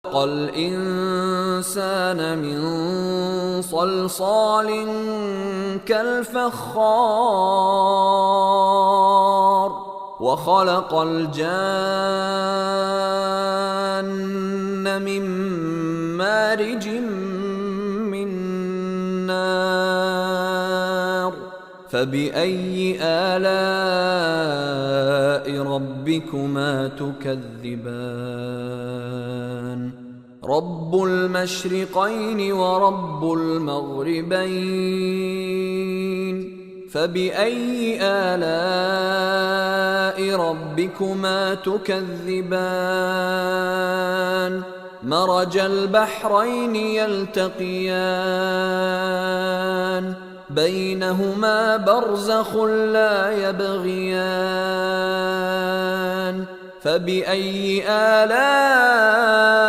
خلق الإنسان من صلصال كالفخار وخلق الجان من مارج من نار فبأي آلاء ربكما تكذبان رب المشرقين ورب المغربين فبأي آلاء ربكما تكذبان مرج البحرين يلتقيان بينهما برزخ لا يبغيان فبأي آلاء